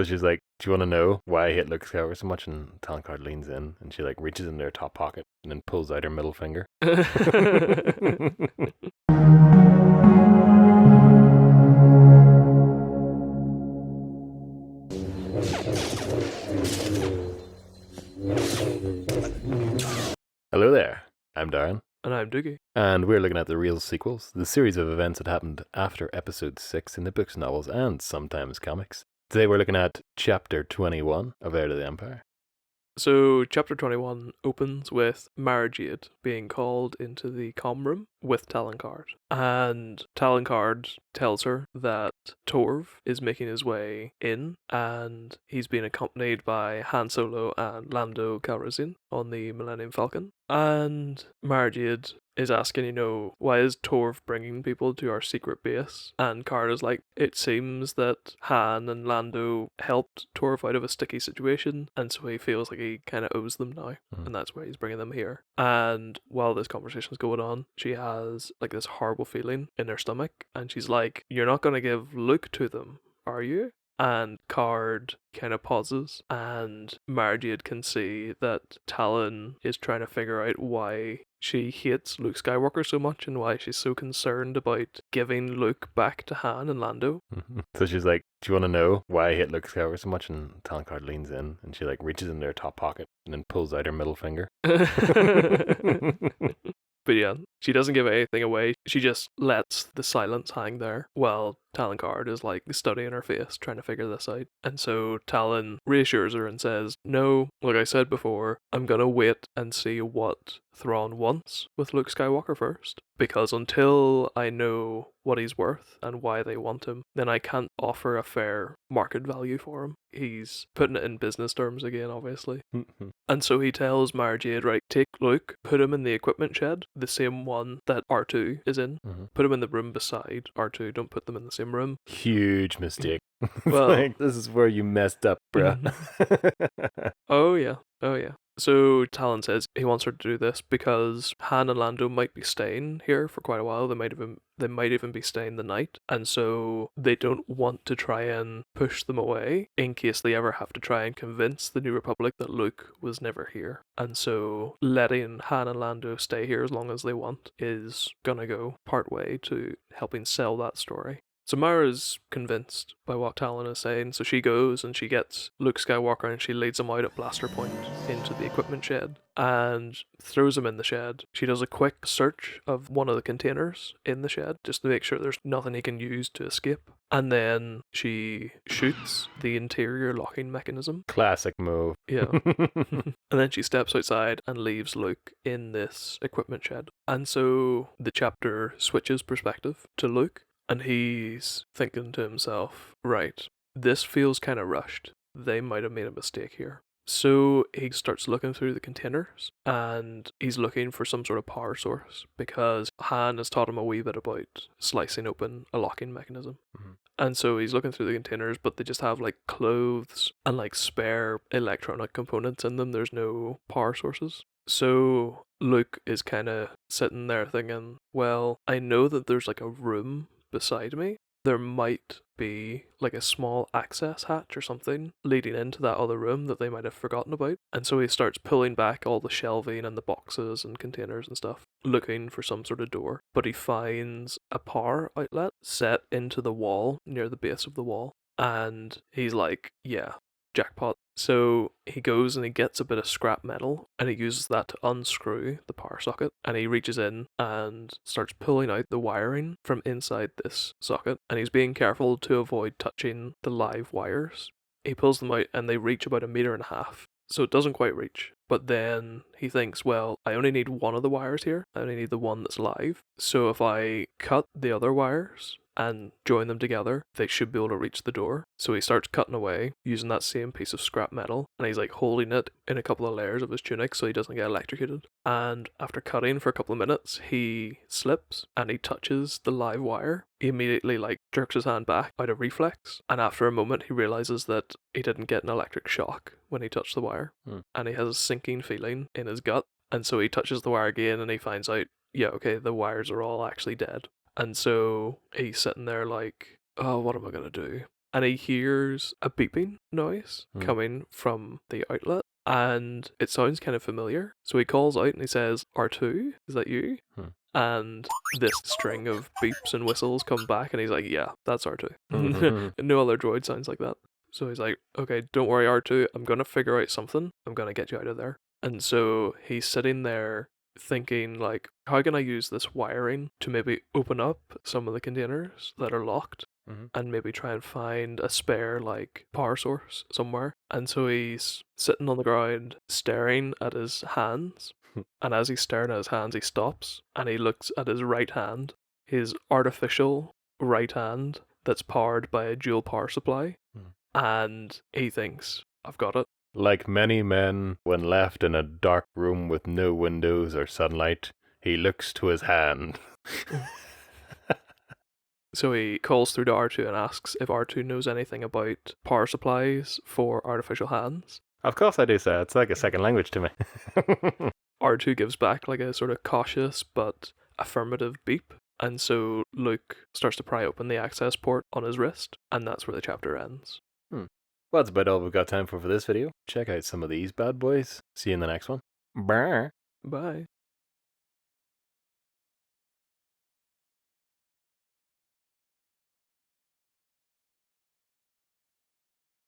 So she's like, do you want to know why I hate Luke Skywalker so much? And Talon Karrde leans in and she like reaches into her top pocket and then pulls out her middle finger. Hello there, I'm Darren. And I'm Doogie. And we're looking at the real sequels, the series of events that happened after episode 6 in the books, novels, and sometimes comics. Today we're looking at chapter 21 of Heir to the Empire. So, chapter 21 opens with Jade being called into the comm room with Talon Karrde. And Talon Karrde tells her that Torv is making his way in, and he's being accompanied by Han Solo and Lando Calrissian on the Millennium Falcon. And Jade is asking, why is Torv bringing people to our secret base? And Karrde is like, it seems that Han and Lando helped Torv out of a sticky situation, and so he feels like he kind of owes them now, and that's why he's bringing them here. And while this conversation is going on, she has like this horrible feeling in her stomach, and she's like, you're not going to give Luke to them, are you? And Karrde kind of pauses, and Jade can see that Talon is trying to figure out why she hates Luke Skywalker so much and why she's so concerned about giving Luke back to Han and Lando. So she's like, do you want to know why I hate Luke Skywalker so much? And Talon Karrde leans in and she like reaches into her top pocket and then pulls out her middle finger. But yeah, she doesn't give anything away. She just lets the silence hang there while Talon Karrde is like studying her face, trying to figure this out. And so Talon reassures her and says, no, like I said before, I'm gonna wait and see what Thrawn wants with Luke Skywalker first. Because until I know what he's worth and why they want him, then I can't offer a fair market value for him. He's putting it in business terms again, obviously. And so he tells Jade, right, take Luke, put him in the equipment shed, the same one that R2 is in. Put him in the room beside R2, don't put them in the same room. Huge mistake. Well, like, this is where you messed up, bruh. Oh yeah. So Talon says he wants her to do this because Han and Lando might be staying here for quite a while. They might even be staying the night, and so they don't want to try and push them away in case they ever have to try and convince the New Republic that Luke was never here. And so letting Han and Lando stay here as long as they want is gonna go part way to helping sell that story. So Mara's convinced by what Talon is saying, so she goes and she gets Luke Skywalker and she leads him out at blaster point into the equipment shed and throws him in the shed. She does a quick search of one of the containers in the shed just to make sure there's nothing he can use to escape. And then she shoots the interior locking mechanism. Classic move. Yeah. And then she steps outside and leaves Luke in this equipment shed. And so the chapter switches perspective to Luke. And he's thinking to himself, right, this feels kind of rushed. They might have made a mistake here. So he starts looking through the containers and he's looking for some sort of power source because Han has taught him a wee bit about slicing open a locking mechanism. And so he's looking through the containers, but they just have like clothes and like spare electronic components in them. There's no power sources. So Luke is kind of sitting there thinking, well, I know that there's like a room beside me. There might be like a small access hatch or something leading into that other room that they might have forgotten about. And so he starts pulling back all the shelving and the boxes and containers and stuff, looking for some sort of door. But he finds a power outlet set into the wall near the base of the wall. And he's like, yeah, jackpot. So he goes and he gets a bit of scrap metal and he uses that to unscrew the power socket, and he reaches in and starts pulling out the wiring from inside this socket, and he's being careful to avoid touching the live wires. He pulls them out and they reach about 1.5 meters. So it doesn't quite reach. But then he thinks, well, I only need one of the wires here. I only need the one that's live. So if I cut the other wires and join them together, they should be able to reach the door. So he starts cutting away using that same piece of scrap metal, and he's like holding it in a couple of layers of his tunic so he doesn't get electrocuted. And after cutting for a couple of minutes, he slips and he touches the live wire. He immediately like jerks his hand back out of reflex, and after a moment he realizes that he didn't get an electric shock when he touched the wire, and he has a sinking feeling in his gut. And so he touches the wire again and he finds out, yeah, okay, the wires are all actually dead. And so he's sitting there like, oh, what am I going to do? and he hears a beeping noise coming from the outlet, and it sounds kind of familiar. So he calls out and he says, "R2, is that you?" And this string of beeps and whistles come back, and he's like, "Yeah, that's R2." No other droid sounds like that. So he's like, "Okay, don't worry, R2, I'm gonna figure out something. I'm gonna get you out of there." And so he's sitting there thinking, like, how can I use this wiring to maybe open up some of the containers that are locked and maybe try and find a spare, like, power source somewhere. And so he's sitting on the ground staring at his hands. And as he's staring at his hands, he stops and he looks at his right hand, his artificial right hand that's powered by a dual power supply. And he thinks, I've got it. Like many men, when left in a dark room with no windows or sunlight, he looks to his hand. So he calls through to R2 and asks if R2 knows anything about power supplies for artificial hands. Of course I do, sir. It's like a second language to me. R2 gives back like a sort of cautious but affirmative beep. And so Luke starts to pry open the access port on his wrist, and that's where the chapter ends. Well, that's about all we've got time for this video. Check out some of these bad boys. See you in the next one. Bye. Bye.